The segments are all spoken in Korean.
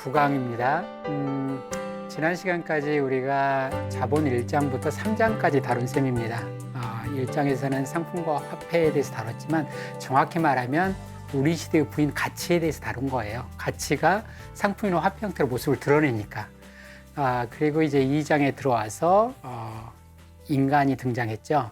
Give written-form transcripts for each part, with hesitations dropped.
9강입니다. 지난 시간까지 우리가 자본 1장부터 3장까지 다룬 셈입니다. 1장에서는 상품과 화폐에 대해서 다뤘지만 정확히 말하면 우리 시대의 부인 가치에 대해서 다룬 거예요. 가치가 상품이나 화폐 형태로 모습을 드러내니까. 그리고 이제 2장에 들어와서 인간이 등장했죠.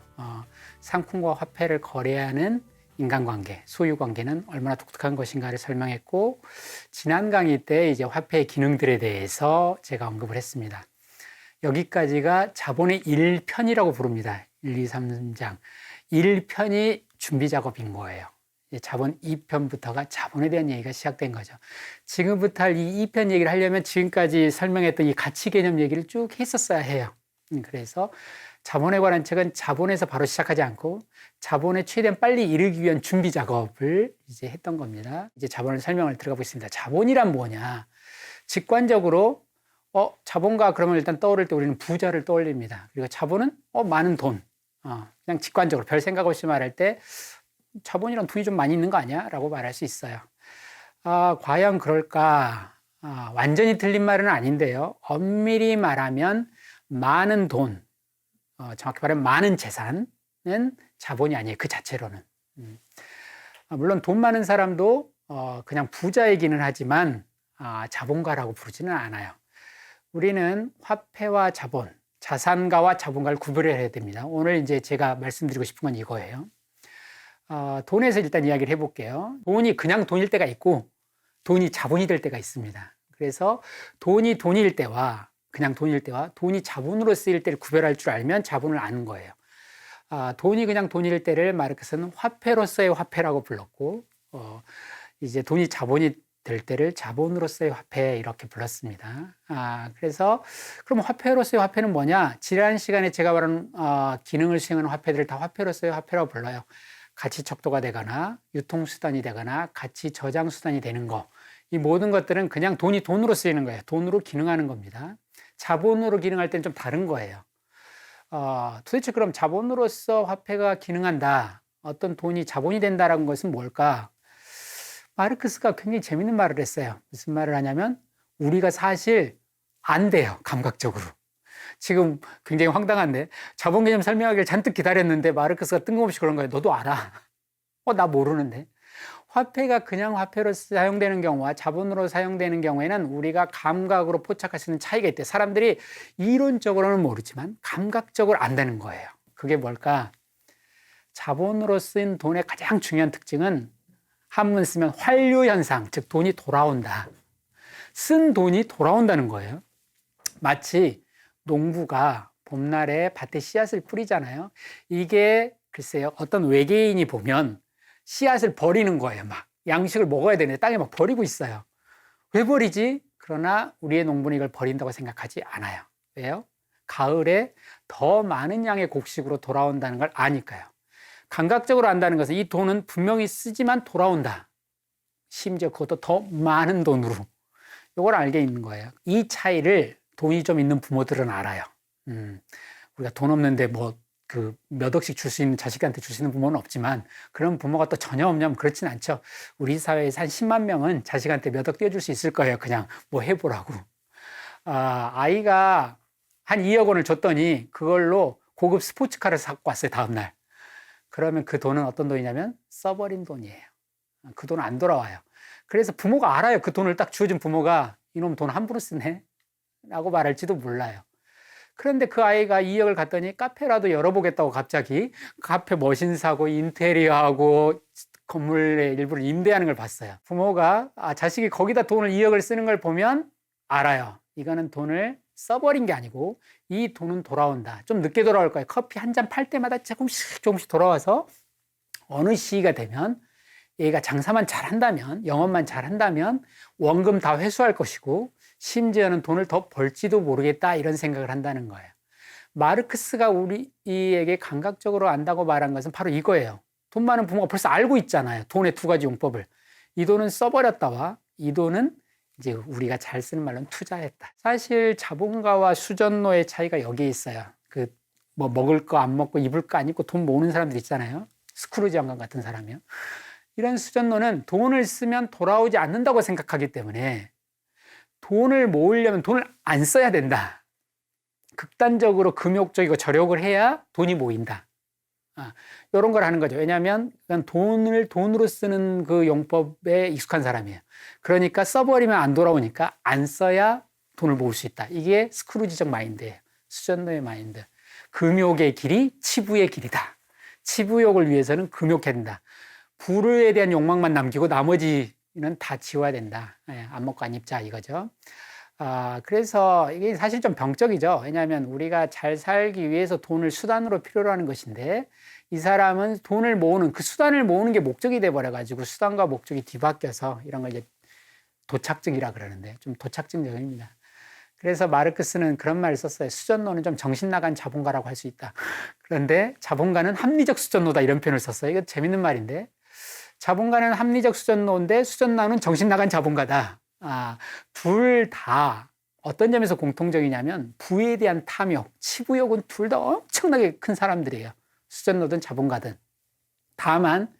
상품과 화폐를 거래하는 인간관계, 소유관계는 얼마나 독특한 것인가를 설명했고, 지난 강의 때 이제 화폐의 기능들에 대해서 제가 언급을 했습니다. 여기까지가 자본의 1편이라고 부릅니다. 1, 2, 3, 4장. 1편이 준비 작업인 거예요. 자본 2편부터가 자본에 대한 얘기가 시작된 거죠. 지금부터 할 이 2편 얘기를 하려면 지금까지 설명했던 이 가치 개념 얘기를 쭉 했었어야 해요. 그래서 자본에 관한 책은 자본에서 바로 시작하지 않고 자본에 최대한 빨리 이르기 위한 준비 작업을 이제 했던 겁니다. 이제 자본을 설명을 들어가 보겠습니다. 자본이란 뭐냐? 직관적으로 자본가 그러면 일단 떠오를 때 우리는 부자를 떠올립니다. 그리고 자본은 많은 돈. 그냥 직관적으로 별 생각 없이 말할 때 자본이란 돈이 좀 많이 있는 거 아니야? 라고 말할 수 있어요. 과연 그럴까? 완전히 틀린 말은 아닌데요. 엄밀히 말하면 많은 돈, 정확히 말하면 많은 재산은 자본이 아니에요. 그 자체로는. 물론 돈 많은 사람도 그냥 부자이기는 하지만 자본가라고 부르지는 않아요. 우리는 화폐와 자본, 자산가와 자본가를 구별해야 됩니다. 오늘 이제 제가 말씀드리고 싶은 건 이거예요. 돈에서 일단 이야기를 해볼게요. 돈이 그냥 돈일 때가 있고 돈이 자본이 될 때가 있습니다. 그래서 돈이 돈일 때와 그냥 돈일 때와 돈이 자본으로 쓰일 때를 구별할 줄 알면 자본을 아는 거예요. 돈이 그냥 돈일 때를 마르크스는 화폐로서의 화폐라고 불렀고, 이제 돈이 자본이 될 때를 자본으로서의 화폐 이렇게 불렀습니다. 그래서 그럼 화폐로서의 화폐는 뭐냐? 지난 시간에 제가 말한 기능을 수행하는 화폐들을 다 화폐로서의 화폐라고 불러요. 가치 척도가 되거나 유통수단이 되거나 가치 저장수단이 되는 거. 이 모든 것들은 그냥 돈이 돈으로 쓰이는 거예요. 돈으로 기능하는 겁니다. 자본으로 기능할 때는 좀 다른 거예요. 도대체 그럼 자본으로서 화폐가 기능한다. 어떤 돈이 자본이 된다는 것은 뭘까? 마르크스가 굉장히 재밌는 말을 했어요. 무슨 말을 하냐면 우리가 사실 안 돼요. 감각적으로. 지금 굉장히 황당한데 자본 개념 설명하기를 잔뜩 기다렸는데 마르크스가 뜬금없이 그런 거예요. 너도 알아. 나 모르는데. 화폐가 그냥 화폐로 사용되는 경우와 자본으로 사용되는 경우에는 우리가 감각으로 포착할 수 있는 차이가 있대요. 사람들이 이론적으로는 모르지만 감각적으로 안다는 거예요. 그게 뭘까? 자본으로 쓴 돈의 가장 중요한 특징은 한문 쓰면 환류 현상, 즉 돈이 돌아온다. 쓴 돈이 돌아온다는 거예요. 마치 농부가 봄날에 밭에 씨앗을 뿌리잖아요. 이게 글쎄요, 어떤 외계인이 보면 씨앗을 버리는 거예요. 막 양식을 먹어야 되는데 땅에 막 버리고 있어요. 왜 버리지? 그러나 우리의 농부는 이걸 버린다고 생각하지 않아요. 왜요? 가을에 더 많은 양의 곡식으로 돌아온다는 걸 아니까요. 감각적으로 안다는 것은 이 돈은 분명히 쓰지만 돌아온다. 심지어 그것도 더 많은 돈으로. 이걸 알게 있는 거예요. 이 차이를 돈이 좀 있는 부모들은 알아요. 우리가 돈 없는데 몇 억씩 줄 수 있는 자식한테 줄 수 있는 부모는 없지만 그런 부모가 또 전혀 없냐면 그렇진 않죠. 우리 사회에서 한 10만 명은 자식한테 몇 억 떼줄 수 있을 거예요. 그냥 뭐 해보라고. 아이가 한 2억 원을 줬더니 그걸로 고급 스포츠카를 사고 왔어요. 다음날. 그러면 그 돈은 어떤 돈이냐면 써버린 돈이에요. 그 돈은 안 돌아와요. 그래서 부모가 알아요. 그 돈을 딱 주어준 부모가 이놈 돈 함부로 쓰네 라고 말할지도 몰라요. 그런데 그 아이가 2억을 갔더니 카페라도 열어보겠다고 갑자기 카페 머신 사고 인테리어하고 건물의 일부를 임대하는 걸 봤어요. 부모가 자식이 거기다 돈을 2억을 쓰는 걸 보면 알아요. 이거는 돈을 써버린 게 아니고 이 돈은 돌아온다. 좀 늦게 돌아올 거예요. 커피 한 잔 팔 때마다 조금씩 돌아와서 어느 시기가 되면 얘가 장사만 잘한다면, 영업만 잘한다면 원금 다 회수할 것이고 심지어는 돈을 더 벌지도 모르겠다 이런 생각을 한다는 거예요. 마르크스가 우리에게 감각적으로 안다고 말한 것은 바로 이거예요. 돈 많은 부모가 벌써 알고 있잖아요. 돈의 두 가지 용법을. 이 돈은 써버렸다와 이 돈은 이제 우리가 잘 쓰는 말로는 투자했다. 사실 자본가와 수전노의 차이가 여기에 있어요. 뭐 먹을 거 안 먹고 입을 거 안 입고 돈 모으는 사람들 있잖아요. 스크루지 양반 같은 사람이요. 이런 수전노는 돈을 쓰면 돌아오지 않는다고 생각하기 때문에 돈을 모으려면 돈을 안 써야 된다. 극단적으로 금욕적이고 절욕을 해야 돈이 모인다. 이런 걸 하는 거죠. 왜냐하면 돈을 돈으로 쓰는 그 용법에 익숙한 사람이에요. 그러니까 써버리면 안 돌아오니까 안 써야 돈을 모을 수 있다. 이게 스크루지적 마인드예요. 수전노의 마인드. 금욕의 길이 치부의 길이다. 치부욕을 위해서는 금욕해야 된다. 부에 대한 욕망만 남기고 나머지는 다 지워야 된다. 안 먹고 안 입자 이거죠. 그래서 이게 사실 좀 병적이죠. 왜냐하면 우리가 잘 살기 위해서 돈을 수단으로 필요로 하는 것인데 이 사람은 돈을 모으는 그 수단을 모으는 게 목적이 돼버려가지고 수단과 목적이 뒤바뀌어서 이런 걸 이제 도착증이라 그러는데 좀 도착증적입니다. 그래서 마르크스는 그런 말을 썼어요. 수전노는 좀 정신 나간 자본가라고 할 수 있다. 그런데 자본가는 합리적 수전노다 이런 표현을 썼어요. 이거 재밌는 말인데 자본가는 합리적 수전노인데 수전노는 정신 나간 자본가다. 둘 다 어떤 점에서 공통적이냐면 부에 대한 탐욕, 치부욕은 둘 다 엄청나게 큰 사람들이에요. 수전노든 자본가든. 다만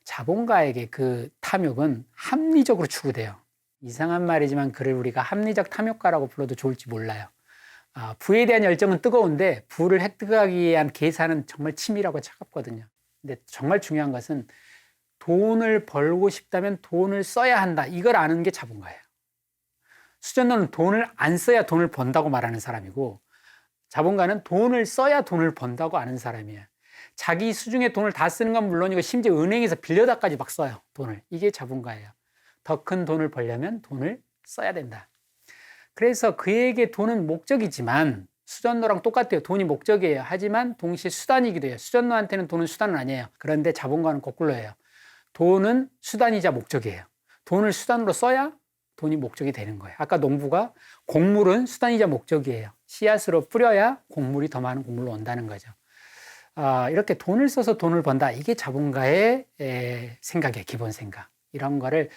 자본가에게 그 탐욕은 합리적으로 추구돼요. 이상한 말이지만 그를 우리가 합리적 탐욕가라고 불러도 좋을지 몰라요. 부에 대한 열정은 뜨거운데 부를 획득하기 위한 계산은 정말 치밀하고 차갑거든요. 근데 정말 중요한 것은 돈을 벌고 싶다면 돈을 써야 한다. 이걸 아는 게 자본가예요. 수전노는 돈을 안 써야 돈을 번다고 말하는 사람이고 자본가는 돈을 써야 돈을 번다고 아는 사람이에요. 자기 수중에 돈을 다 쓰는 건 물론이고 심지어 은행에서 빌려다까지 막 써요. 돈을. 이게 자본가예요. 더 큰 돈을 벌려면 돈을 써야 된다. 그래서 그에게 돈은 목적이지만 수전노랑 똑같아요. 돈이 목적이에요. 하지만 동시에 수단이기도 해요. 수전노한테는 돈은 수단은 아니에요. 그런데 자본가는 거꾸로예요. 돈은 수단이자 목적이에요. 돈을 수단으로 써야 돈이 목적이 되는 거예요. 아까 농부가 곡물은 수단이자 목적이에요. 씨앗으로 뿌려야 곡물이 더 많은 곡물로 온다는 거죠. 이렇게 돈을 써서 돈을 번다. 이게 자본가의 생각이에요. 기본 생각. 이런 거를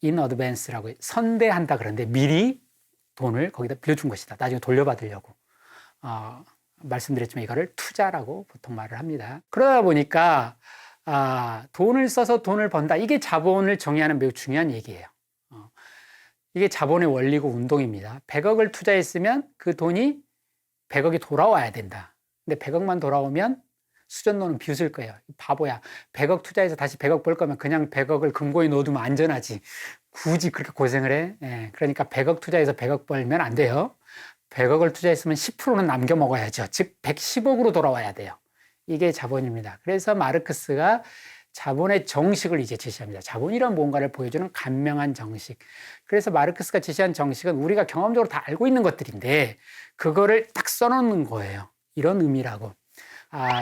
in advance라고 선대한다 그러는데 미리 돈을 거기다 빌려준 것이다. 나중에 돌려받으려고. 말씀드렸지만 이거를 투자라고 보통 말을 합니다. 그러다 보니까 돈을 써서 돈을 번다. 이게 자본을 정의하는 매우 중요한 얘기예요. 이게 자본의 원리고 운동입니다. 100억을 투자했으면 그 돈이 100억이 돌아와야 된다. 근데 100억만 돌아오면 수전노는 비웃을 거예요. 바보야. 100억 투자해서 다시 100억 벌 거면 그냥 100억을 금고에 넣어두면 안전하지. 굳이 그렇게 고생을 해? 그러니까 100억 투자해서 100억 벌면 안 돼요. 100억을 투자했으면 10%는 남겨 먹어야죠. 즉 110억으로 돌아와야 돼요. 이게 자본입니다. 그래서 마르크스가 자본의 정식을 이제 제시합니다. 자본이란 뭔가를 보여주는 간명한 정식. 그래서 마르크스가 제시한 정식은 우리가 경험적으로 다 알고 있는 것들인데 그거를 딱 써놓는 거예요. 이런 의미라고.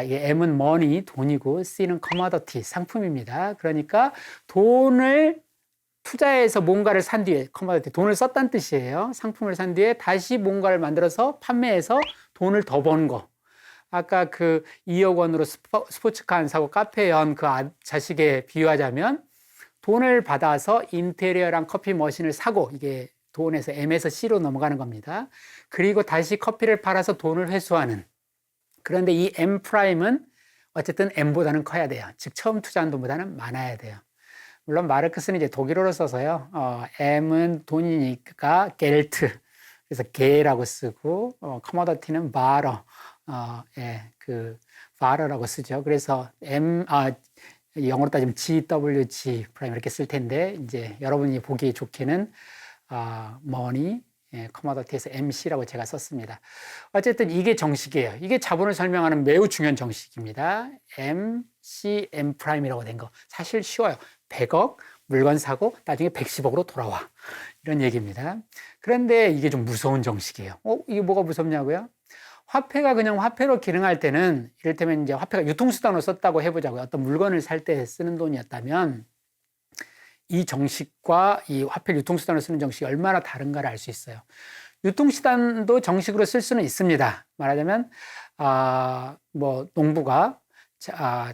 이게 M은 money, 돈이고 C는 commodity, 상품입니다. 그러니까 돈을 투자해서 뭔가를 산 뒤에 commodity, 돈을 썼다는 뜻이에요. 상품을 산 뒤에 다시 뭔가를 만들어서 판매해서 돈을 더 번 거. 아까 그 2억 원으로 스포츠카 안 사고 카페 연 그 자식에 비유하자면 돈을 받아서 인테리어랑 커피 머신을 사고 이게 돈에서 M에서 C로 넘어가는 겁니다. 그리고 다시 커피를 팔아서 돈을 회수하는. 그런데 이 M 프라임은 어쨌든 M보다는 커야 돼요. 즉 처음 투자한 돈보다는 많아야 돼요. 물론 마르크스는 이제 독일어로 써서요. M은 돈이니까 겔트. 그래서 게라고 쓰고 커머더티는 바러. 그 바러라고 쓰죠. 그래서 영어로 따지면 GWG 프라임 이렇게 쓸 텐데 이제 여러분이 보기 좋게는 money 커머더티에서 MC라고 제가 썼습니다. 어쨌든 이게 정식이에요. 이게 자본을 설명하는 매우 중요한 정식입니다. MC, M 프라임이라고 된 거. 사실 쉬워요. 100억 물건 사고 나중에 110억으로 돌아와. 이런 얘기입니다. 그런데 이게 좀 무서운 정식이에요. 이게 뭐가 무섭냐고요? 화폐가 그냥 화폐로 기능할 때는 이를테면 이제 화폐가 유통수단으로 썼다고 해보자고요. 어떤 물건을 살 때 쓰는 돈이었다면 이 정식과 이 화폐 유통수단으로 쓰는 정식이 얼마나 다른가를 알 수 있어요. 유통수단도 정식으로 쓸 수는 있습니다. 말하자면 뭐 농부가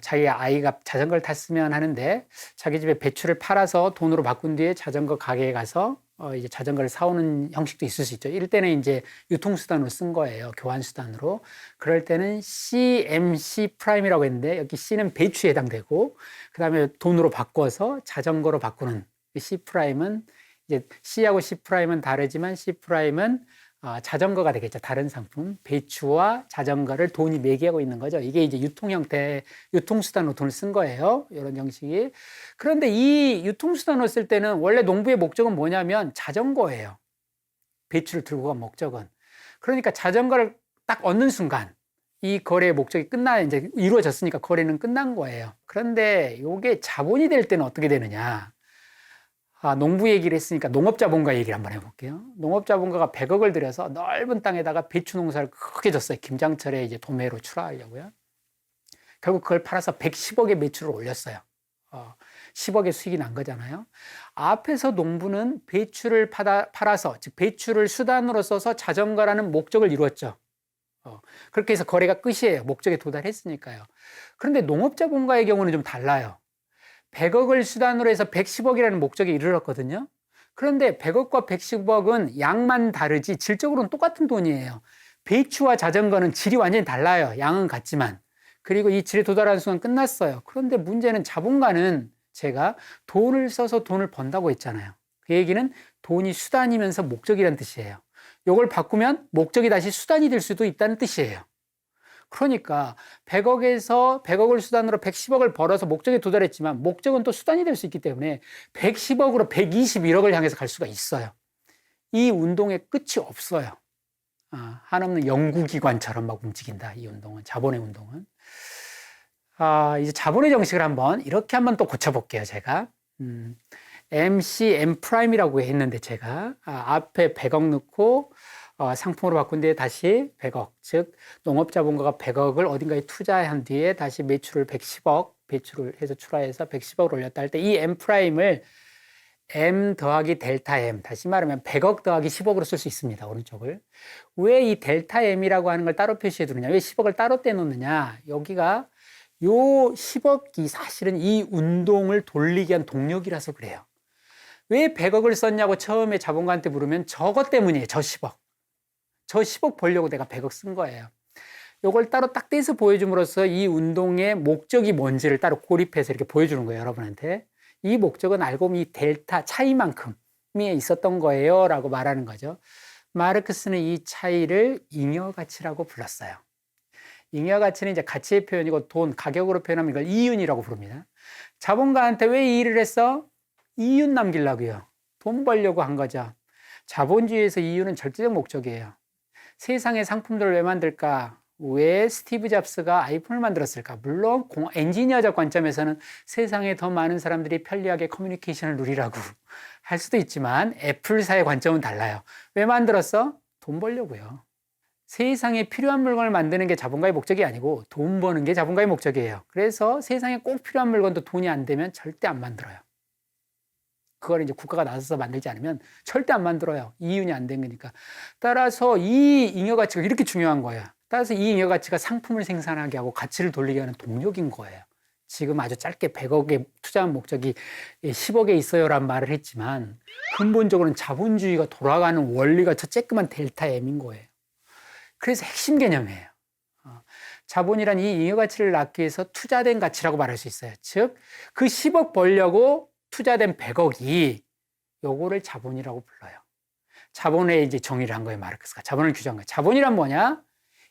자기 아이가 자전거를 탔으면 하는데 자기 집에 배추를 팔아서 돈으로 바꾼 뒤에 자전거 가게에 가서 이제 자전거를 사오는 형식도 있을 수 있죠. 이럴 때는 이제 유통수단으로 쓴 거예요. 교환수단으로. 그럴 때는 CMC 프라임이라고 했는데 여기 C는 배추에 해당되고 그 다음에 돈으로 바꿔서 자전거로 바꾸는 C 프라임은 이제 C하고 C'은 다르지만 C'은 자전거가 되겠죠. 다른 상품. 배추와 자전거를 돈이 매개하고 있는 거죠. 이게 이제 유통 형태, 유통수단으로 돈을 쓴 거예요. 이런 형식이. 그런데 이 유통수단으로 쓸 때는 원래 농부의 목적은 뭐냐면 자전거예요. 배추를 들고 간 목적은. 그러니까 자전거를 딱 얻는 순간 이 거래의 목적이 이제 이루어졌으니까 거래는 끝난 거예요. 그런데 이게 자본이 될 때는 어떻게 되느냐. 농부 얘기를 했으니까 농업자본가 얘기를 한번 해볼게요. 농업자본가가 100억을 들여서 넓은 땅에다가 배추 농사를 크게 졌어요. 김장철에 이제 도매로 출하하려고요. 결국 그걸 팔아서 110억의 매출을 올렸어요. 10억의 수익이 난 거잖아요. 앞에서 농부는 배추를 팔아서, 즉 배추를 수단으로 써서 자전거라는 목적을 이루었죠. 그렇게 해서 거래가 끝이에요. 목적에 도달했으니까요. 그런데 농업자본가의 경우는 좀 달라요. 100억을 수단으로 해서 110억이라는 목적에 이르렀거든요. 그런데 100억과 110억은 양만 다르지 질적으로는 똑같은 돈이에요. 배추와 자전거는 질이 완전히 달라요. 양은 같지만. 그리고 이 질에 도달하는 순간 끝났어요. 그런데 문제는 자본가는 제가 돈을 써서 돈을 번다고 했잖아요. 그 얘기는 돈이 수단이면서 목적이라는 뜻이에요. 이걸 바꾸면 목적이 다시 수단이 될 수도 있다는 뜻이에요. 그러니까 100억을 수단으로 110억을 벌어서 목적에 도달했지만 목적은 또 수단이 될 수 있기 때문에 110억으로 121억을 향해서 갈 수가 있어요. 이 운동의 끝이 없어요. 한없는 연구기관처럼 막 움직인다. 이 운동은, 자본의 운동은. 이제 자본의 정식을 이렇게 한번 또 고쳐볼게요. 제가 MC, M'이라고 했는데 제가 앞에 100억 넣고 상품으로 바꾼 뒤에 다시 100억, 즉 농업자본가가 100억을 어딘가에 투자한 뒤에 다시 매출을 110억 배출을 해서 출하해서 110억을 올렸다 할 때 이 M'을 M 더하기 델타 M, 다시 말하면 100억 더하기 10억으로 쓸 수 있습니다. 오른쪽을. 왜 이 델타 M이라고 하는 걸 따로 표시해 두느냐, 왜 10억을 따로 떼놓느냐, 여기가 요 10억이 사실은 이 운동을 돌리기 위한 동력이라서 그래요. 왜 100억을 썼냐고 처음에 자본가한테 물으면 저것 때문이에요. 저 10억. 저 10억 벌려고 내가 100억 쓴 거예요. 요걸 따로 딱 떼서 보여줌으로써 이 운동의 목적이 뭔지를 따로 고립해서 이렇게 보여주는 거예요. 여러분한테. 이 목적은 알고 보면 이 델타 차이만큼이 있었던 거예요. 라고 말하는 거죠. 마르크스는 이 차이를 잉여가치라고 불렀어요. 잉여가치는 이제 가치의 표현이고 돈, 가격으로 표현하면 이걸 이윤이라고 부릅니다. 자본가한테 왜 이 일을 했어? 이윤 남기려고요. 돈 벌려고 한 거죠. 자본주의에서 이윤은 절대적 목적이에요. 세상의 상품들을 왜 만들까? 왜 스티브 잡스가 아이폰을 만들었을까? 물론 엔지니어적 관점에서는 세상에 더 많은 사람들이 편리하게 커뮤니케이션을 누리라고 할 수도 있지만 애플사의 관점은 달라요. 왜 만들었어? 돈 벌려고요. 세상에 필요한 물건을 만드는 게 자본가의 목적이 아니고 돈 버는 게 자본가의 목적이에요. 그래서 세상에 꼭 필요한 물건도 돈이 안 되면 절대 안 만들어요. 그걸 이제 국가가 나서서 만들지 않으면 절대 안 만들어요. 이윤이 안 된 거니까. 따라서 이 잉여가치가 이렇게 중요한 거예요. 따라서 이 잉여가치가 상품을 생산하게 하고 가치를 돌리게 하는 동력인 거예요. 지금 아주 짧게 100억에 투자한 목적이 10억에 있어요란 말을 했지만 근본적으로는 자본주의가 돌아가는 원리가 저 쬐끄만 델타 M인 거예요. 그래서 핵심 개념이에요. 자본이란 이 잉여가치를 낳기 위해서 투자된 가치라고 말할 수 있어요. 즉, 그 10억 벌려고 투자된 100억이 요거를 자본이라고 불러요. 자본의 이제 정의를 한 거예요, 마르크스가. 자본을 규정한 거예요. 자본이란 뭐냐?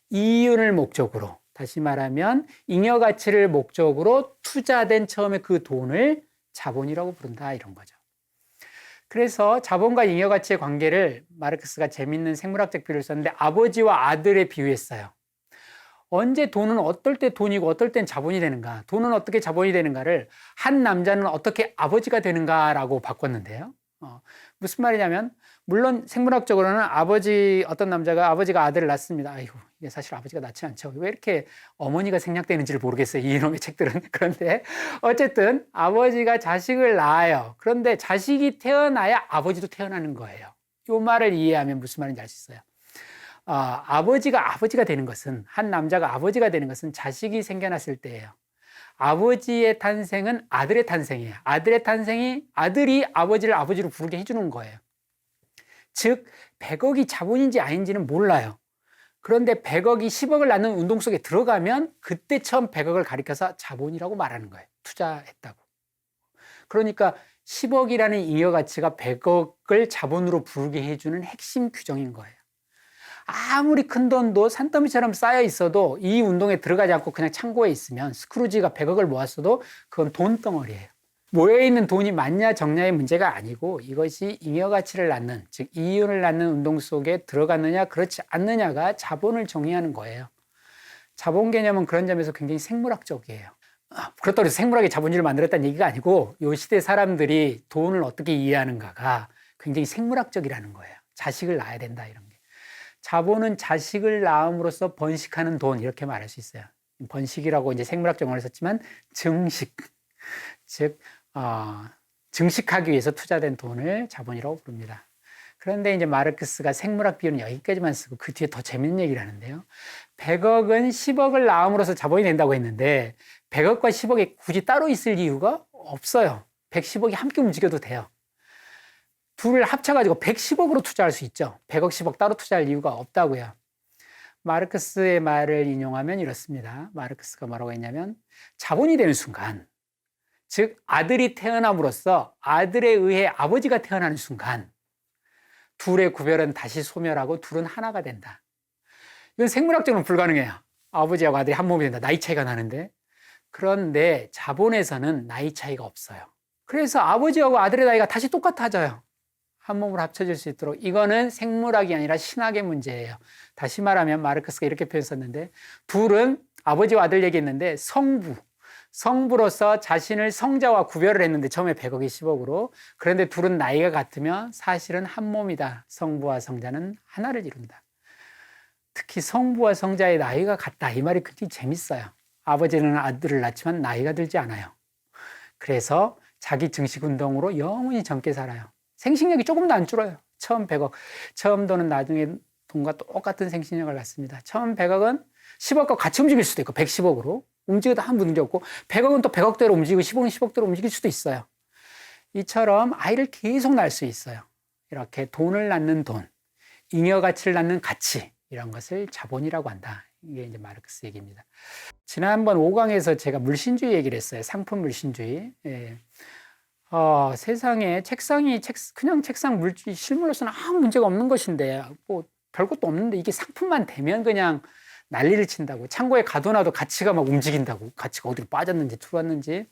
이윤을 목적으로, 다시 말하면 잉여가치를 목적으로 투자된 처음에 그 돈을 자본이라고 부른다, 이런 거죠. 그래서 자본과 잉여가치의 관계를 마르크스가 재밌는 생물학적 비유를 썼는데 아버지와 아들에 비유했어요. 언제 돈은 어떨 때 돈이고 어떨 땐 자본이 되는가, 돈은 어떻게 자본이 되는가를 한 남자는 어떻게 아버지가 되는가라고 바꿨는데요. 무슨 말이냐면, 물론 생물학적으로는 어떤 남자가 아버지가 아들을 낳습니다. 아이고, 이게 사실 아버지가 낳지 않죠. 왜 이렇게 어머니가 생략되는지를 모르겠어요, 이놈의 책들은. 그런데 어쨌든 아버지가 자식을 낳아요. 그런데 자식이 태어나야 아버지도 태어나는 거예요. 이 말을 이해하면 무슨 말인지 알 수 있어요. 아버지가 되는 것은, 한 남자가 아버지가 되는 것은 자식이 생겨났을 때예요. 아버지의 탄생은 아들의 탄생이에요. 아들의 탄생이 아들이 아버지를 아버지로 부르게 해주는 거예요. 즉 100억이 자본인지 아닌지는 몰라요. 그런데 100억이 10억을 낳는 운동 속에 들어가면 그때 처음 100억을 가리켜서 자본이라고 말하는 거예요. 투자했다고. 그러니까 10억이라는 잉여 가치가 100억을 자본으로 부르게 해주는 핵심 규정인 거예요. 아무리 큰 돈도 산더미처럼 쌓여 있어도 이 운동에 들어가지 않고 그냥 창고에 있으면 스크루지가 100억을 모았어도 그건 돈덩어리예요. 모여있는 돈이 많냐 적냐의 문제가 아니고 이것이 잉여 가치를 낳는, 즉 이윤을 낳는 운동 속에 들어갔느냐 그렇지 않느냐가 자본을 정의하는 거예요. 자본 개념은 그런 점에서 굉장히 생물학적이에요. 그렇다고 해서 생물학이 자본주의를 만들었다는 얘기가 아니고 이 시대 사람들이 돈을 어떻게 이해하는가가 굉장히 생물학적이라는 거예요. 자식을 낳아야 된다 이런 게. 자본은 자식을 낳음으로써 번식하는 돈 이렇게 말할 수 있어요. 번식이라고 이제 생물학적 용어를 썼지만 증식, 즉 증식하기 위해서 투자된 돈을 자본이라고 부릅니다. 그런데 이제 마르크스가 생물학 비유는 여기까지만 쓰고 그 뒤에 더 재밌는 얘기를 하는데요. 100억은 10억을 낳음으로써 자본이 된다고 했는데 100억과 10억이 굳이 따로 있을 이유가 없어요. 110억이 함께 움직여도 돼요. 둘을 합쳐가지고 110억으로 투자할 수 있죠. 100억, 10억 따로 투자할 이유가 없다고요. 마르크스의 말을 인용하면 이렇습니다. 마르크스가 뭐라고 했냐면 자본이 되는 순간, 즉 아들이 태어남으로써 아들에 의해 아버지가 태어나는 순간 둘의 구별은 다시 소멸하고 둘은 하나가 된다. 이건 생물학적으로 불가능해요. 아버지하고 아들이 한 몸이 된다. 나이 차이가 나는데. 그런데 자본에서는 나이 차이가 없어요. 그래서 아버지하고 아들의 나이가 다시 똑같아져요. 한 몸으로 합쳐질 수 있도록. 이거는 생물학이 아니라 신학의 문제예요. 다시 말하면 마르크스가 이렇게 표현했었는데 둘은 아버지와 아들 얘기했는데 성부로서 자신을 성자와 구별을 했는데 처음에 100억이 10억으로. 그런데 둘은 나이가 같으면 사실은 한 몸이다. 성부와 성자는 하나를 이룬다. 특히 성부와 성자의 나이가 같다. 이 말이 굉장히 재밌어요. 아버지는 아들을 낳지만 나이가 들지 않아요. 그래서 자기 증식운동으로 영원히 젊게 살아요. 생식력이 조금도 안 줄어요. 처음 100억. 처음 돈은 나중에 돈과 똑같은 생식력을 갖습니다. 처음 100억은 10억과 같이 움직일 수도 있고 110억으로. 움직여도 한 문제 없고 100억은 또 100억대로 움직이고 10억은 10억대로 움직일 수도 있어요. 이처럼 아이를 계속 낳을 수 있어요. 이렇게 돈을 낳는 돈, 잉여 가치를 낳는 가치 이런 것을 자본이라고 한다. 이게 이제 마르크스 얘기입니다. 지난번 5강에서 제가 물신주의 얘기를 했어요. 상품 물신주의. 예. 세상에 그냥 책상 물질 실물로서는 아무 문제가 없는 것인데 뭐 별것도 없는데 이게 상품만 되면 그냥 난리를 친다고. 창고에 가둬놔도 가치가 막 움직인다고. 가치가 어디로 빠졌는지 들어왔는지.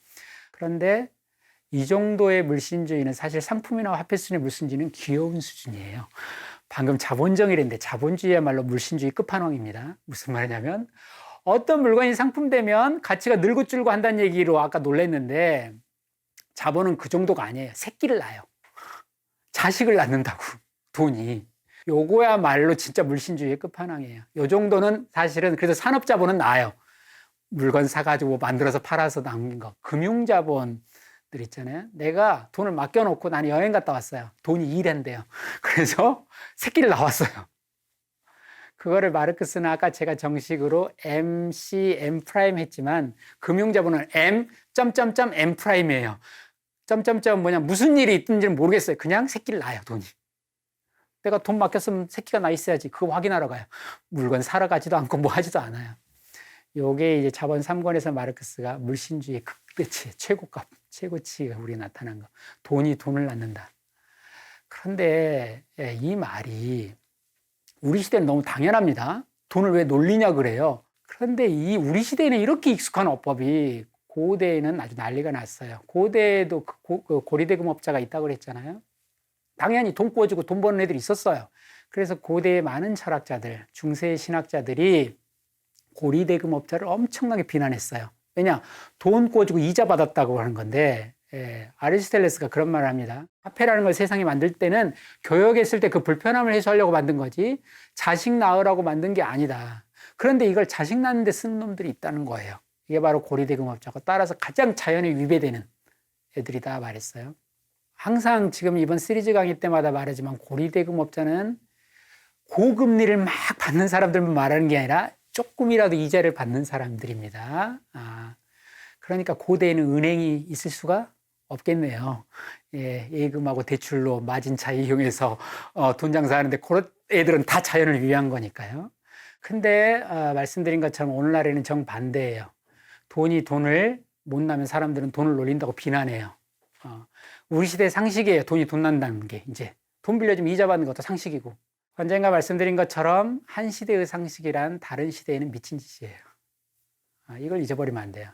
그런데 이 정도의 물신주의는 사실 상품이나 화폐 수준의 물신주의는 귀여운 수준이에요. 방금 자본정의랬는데 자본주의야말로 물신주의 끝판왕입니다. 무슨 말이냐면 어떤 물건이 상품되면 가치가 늘고 줄고 한다는 얘기로 아까 놀랬는데 자본은 그 정도가 아니에요. 새끼를 낳아요. 자식을 낳는다고 돈이. 요거야말로 진짜 물신주의의 끝판왕이에요. 요 정도는 사실은 그래서 산업자본은 나아요. 물건 사가지고 만들어서 팔아서 남긴 거. 금융자본들 있잖아요. 내가 돈을 맡겨놓고 나는 여행 갔다 왔어요. 돈이 2랜데요. 그래서 새끼를 낳았어요. 그거를 마르크스는 아까 제가 정식으로 MC, M 프라임 했지만 금융자본은 M, M 프라임이에요. 점점점 뭐냐 무슨 일이 있든지는 모르겠어요. 그냥 새끼를 낳아요. 돈이. 내가 돈 맡겼으면 새끼가 나 있어야지. 그거 확인하러 가요. 물건 사러 가지도 않고 뭐 하지도 않아요. 요게 이제 자본 3권에서 마르크스가 물신주의의 극대치, 최고값, 최고치가 우리에 나타난 거. 돈이 돈을 낳는다. 그런데 이 말이 우리 시대는 너무 당연합니다. 돈을 왜 놀리냐 그래요. 그런데 이 우리 시대에는 이렇게 익숙한 어법이 고대에는 아주 난리가 났어요. 고대에도 고리대금업자가 있다고 그랬잖아요. 당연히 돈 구워주고 돈 버는 애들이 있었어요. 그래서 고대의 많은 철학자들, 중세 신학자들이 고리대금업자를 엄청나게 비난했어요. 왜냐? 돈 구워주고 이자 받았다고 하는 건데 아리스토텔레스가 그런 말을 합니다. 화폐라는 걸 세상에 만들 때는 교역했을 때 그 불편함을 해소하려고 만든 거지 자식 낳으라고 만든 게 아니다. 그런데 이걸 자식 낳는 데 쓰는 놈들이 있다는 거예요. 이게 바로 고리대금업자고 따라서 가장 자연에 위배되는 애들이다 말했어요. 항상 지금 이번 시리즈 강의 때마다 말하지만 고리대금업자는 고금리를 막 받는 사람들만 말하는 게 아니라 조금이라도 이자를 받는 사람들입니다. 그러니까 고대에는 은행이 있을 수가 없겠네요. 예금하고 대출로 마진차 이용해서 돈 장사하는데 그런 애들은 다 자연을 위한 거니까요. 근데 말씀드린 것처럼 오늘날에는 정반대예요. 돈을 못 나면 사람들은 돈을 놀린다고 비난해요. 우리 시대의 상식이에요. 돈이 돈 난다는 게. 이제 돈 빌려주면 이자 받는 것도 상식이고. 언젠가 말씀드린 것처럼 한 시대의 상식이란 다른 시대에는 미친 짓이에요. 이걸 잊어버리면 안 돼요.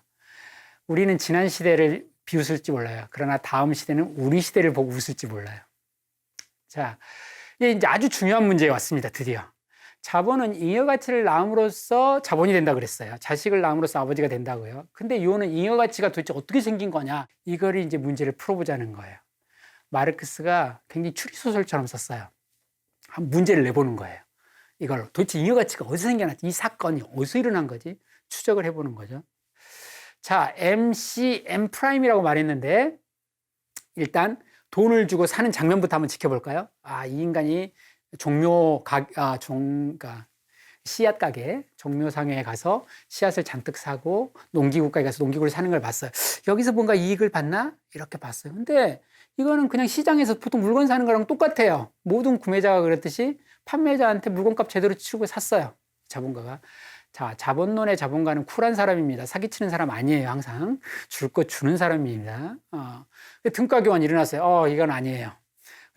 우리는 지난 시대를 비웃을지 몰라요. 그러나 다음 시대는 우리 시대를 보고 웃을지 몰라요. 자, 이제 아주 중요한 문제에 왔습니다. 드디어. 자본은 잉여 가치를 낳음으로써 자본이 된다 그랬어요. 자식을 낳음으로써 아버지가 된다고요. 근데 이거는 잉여 가치가 도대체 어떻게 생긴 거냐? 이걸 이제 문제를 풀어보자는 거예요. 마르크스가 굉장히 추리소설처럼 썼어요. 한 문제를 내보는 거예요. 이걸 도대체 잉여 가치가 어디서 생겨났지? 이 사건이 어디서 일어난 거지? 추적을 해보는 거죠. 자, MC M'이라고 말했는데 일단 돈을 주고 사는 장면부터 한번 지켜볼까요? 이 인간이 씨앗 가게, 종묘상에 가서 씨앗을 잔뜩 사고 농기구가에 가서 농기구를 사는 걸 봤어요. 여기서 뭔가 이익을 받나? 이렇게 봤어요. 근데 이거는 그냥 시장에서 보통 물건 사는 거랑 똑같아요. 모든 구매자가 그랬듯이 판매자한테 물건값 제대로 치르고 샀어요. 자본가가. 자, 자본론의 자본가는 쿨한 사람입니다. 사기치는 사람 아니에요. 항상 줄 거 주는 사람입니다. 등가 교환이 일어났어요. 이건 아니에요.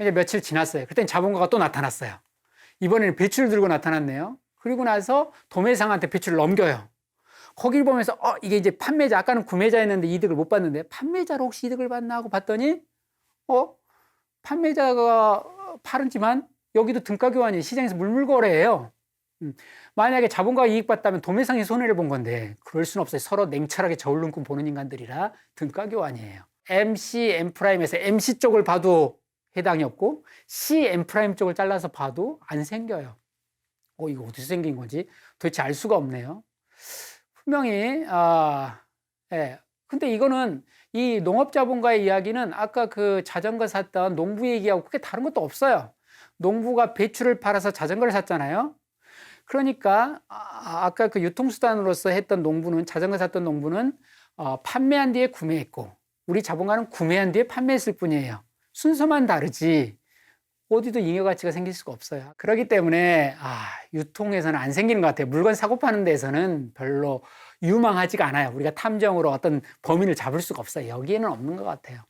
이제 며칠 지났어요. 그랬더니 자본가가 또 나타났어요. 이번에는 배추를 들고 나타났네요. 그리고 나서 도매상한테 배추를 넘겨요. 거기를 보면서 이게 이제 판매자, 아까는 구매자였는데 이득을 못 봤는데 판매자로 혹시 이득을 받나 하고 봤더니 판매자가 팔았지만 여기도 등가 교환이 시장에서 물물거래예요. 만약에 자본가가 이익 봤다면 도매상이 손해를 본 건데 그럴 수는 없어요. 서로 냉철하게 저울 눈금 보는 인간들이라 등가 교환이에요. MC M'에서 MC 쪽을 봐도 해당이 없고 C M' 쪽을 잘라서 봐도 안 생겨요. 이거 어디서 생긴 건지 도대체 알 수가 없네요. 분명히 근데 이거는 이 농업자본가의 이야기는 아까 그 자전거 샀던 농부 얘기하고 크게 다른 것도 없어요. 농부가 배추를 팔아서 자전거를 샀잖아요. 그러니까 아까 그 유통수단으로서 했던 농부는, 자전거 샀던 농부는 판매한 뒤에 구매했고 우리 자본가는 구매한 뒤에 판매했을 뿐이에요. 순서만 다르지 어디도 잉여 가치가 생길 수가 없어요. 그렇기 때문에 유통에서는 안 생기는 것 같아요. 물건 사고 파는 데서는 별로 유망하지가 않아요. 우리가 탐정으로 어떤 범인을 잡을 수가 없어요. 여기에는 없는 것 같아요.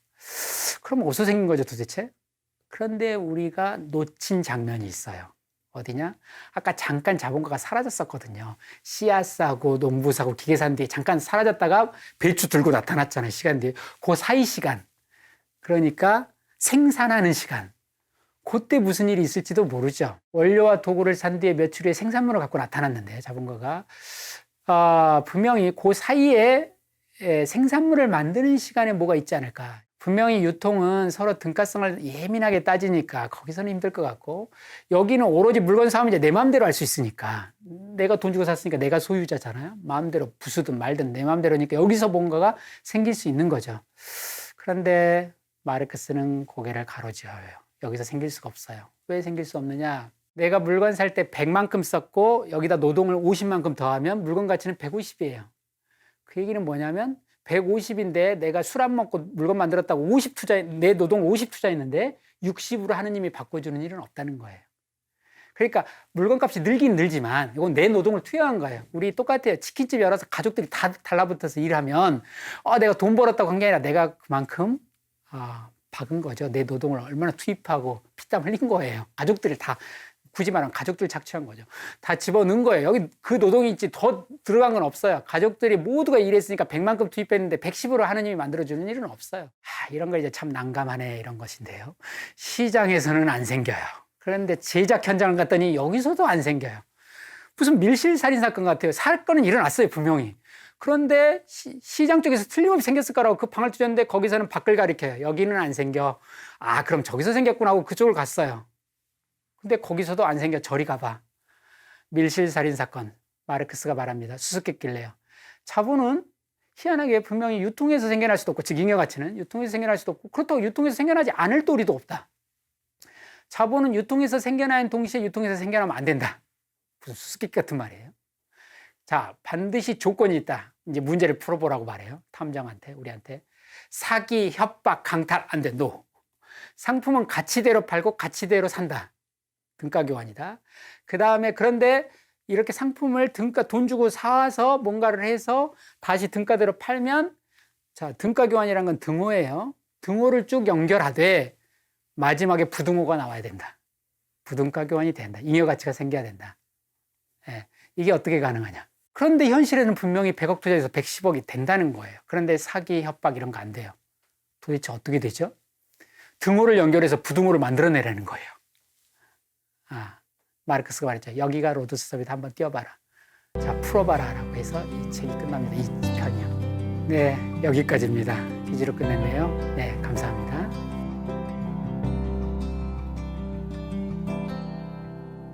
그럼 어디서 생긴 거죠 도대체? 그런데 우리가 놓친 장면이 있어요. 어디냐? 아까 잠깐 자본가가 사라졌었거든요. 씨앗 사고 농부 사고 기계 산 뒤에 잠깐 사라졌다가 배추 들고 나타났잖아요. 시간 뒤에. 그 사이 시간. 그러니까 생산하는 시간. 그때 무슨 일이 있을지도 모르죠. 원료와 도구를 산 뒤에 며칠 후에 생산물을 갖고 나타났는데 자본가가 분명히 그 사이에 생산물을 만드는 시간에 뭐가 있지 않을까. 분명히 유통은 서로 등가성을 예민하게 따지니까 거기서는 힘들 것 같고 여기는 오로지 물건 사면 이제 내 마음대로 할 수 있으니까 내가 돈 주고 샀으니까 내가 소유자잖아요. 마음대로 부수든 말든 내 마음대로니까 여기서 뭔가가 생길 수 있는 거죠. 그런데 마르크스는 고개를 가로지어요. 여기서 생길 수가 없어요. 왜 생길 수 없느냐? 내가 물건 살 때 100만큼 썼고 여기다 노동을 50만큼 더하면 물건 가치는 150이에요. 그 얘기는 뭐냐면 150인데 내가 술 안 먹고 물건 만들었다고 내 노동 50 투자했는데 60으로 하느님이 바꿔주는 일은 없다는 거예요. 그러니까 물건값이 늘긴 늘지만 이건 내 노동을 투여한 거예요. 우리 똑같아요. 치킨집 열어서 가족들이 다 달라붙어서 일하면 내가 돈 벌었다고 한 게 아니라 내가 그만큼 박은 거죠. 내 노동을 얼마나 투입하고 피땀 흘린 거예요. 가족들을 다 굳이 말하면 가족들 착취한 거죠. 다 집어넣은 거예요. 여기 그 노동이 있지 더 들어간 건 없어요. 가족들이 모두가 일했으니까 100만큼 투입했는데 110으로 하느님이 만들어주는 일은 없어요. 이런 거 이제 참 난감하네 이런 것인데요. 시장에서는 안 생겨요. 그런데 제작 현장을 갔더니 여기서도 안 생겨요. 무슨 밀실살인 사건 같아요. 사건은 일어났어요 분명히. 그런데 시장 쪽에서 틀림없이 생겼을 거라고 그 방을 뚫었는데 거기서는 밖을 가리켜요. 여기는 안 생겨. 그럼 저기서 생겼구나 하고 그쪽을 갔어요. 근데 거기서도 안 생겨. 저리 가봐. 밀실살인 사건. 마르크스가 말합니다. 수수께끼래요. 자본은 희한하게 분명히 유통에서 생겨날 수도 없고 즉 잉여가치는 유통에서 생겨날 수도 없고 그렇다고 유통에서 생겨나지 않을 도리도 없다. 자본은 유통에서 생겨나는 동시에 유통에서 생겨나면 안 된다. 무슨 수수께끼 같은 말이에요. 자, 반드시 조건이 있다. 이제 문제를 풀어보라고 말해요. 탐정한테, 우리한테. 사기, 협박, 강탈 안 돼. NO. 상품은 가치대로 팔고 가치대로 산다. 등가 교환이다. 그 다음에 그런데 이렇게 상품을 돈 주고 사와서 뭔가를 해서 다시 등가대로 팔면 등가 교환이라는 건 등호예요. 등호를 쭉 연결하되 마지막에 부등호가 나와야 된다. 부등가 교환이 된다. 잉여 가치가 생겨야 된다. 예, 이게 어떻게 가능하냐. 그런데 현실에는 분명히 100억 투자해서 110억이 된다는 거예요. 그런데 사기, 협박 이런 거 안 돼요. 도대체 어떻게 되죠? 등호를 연결해서 부등호를 만들어내라는 거예요. 마르크스가 말했죠. 여기가 로드스톱이다. 한번 띄워봐라. 자, 풀어봐라. 라고 해서 이 책이 끝납니다. 이 편이요. 네, 여기까지입니다. 퀴즈로 끝냈네요. 네, 감사합니다.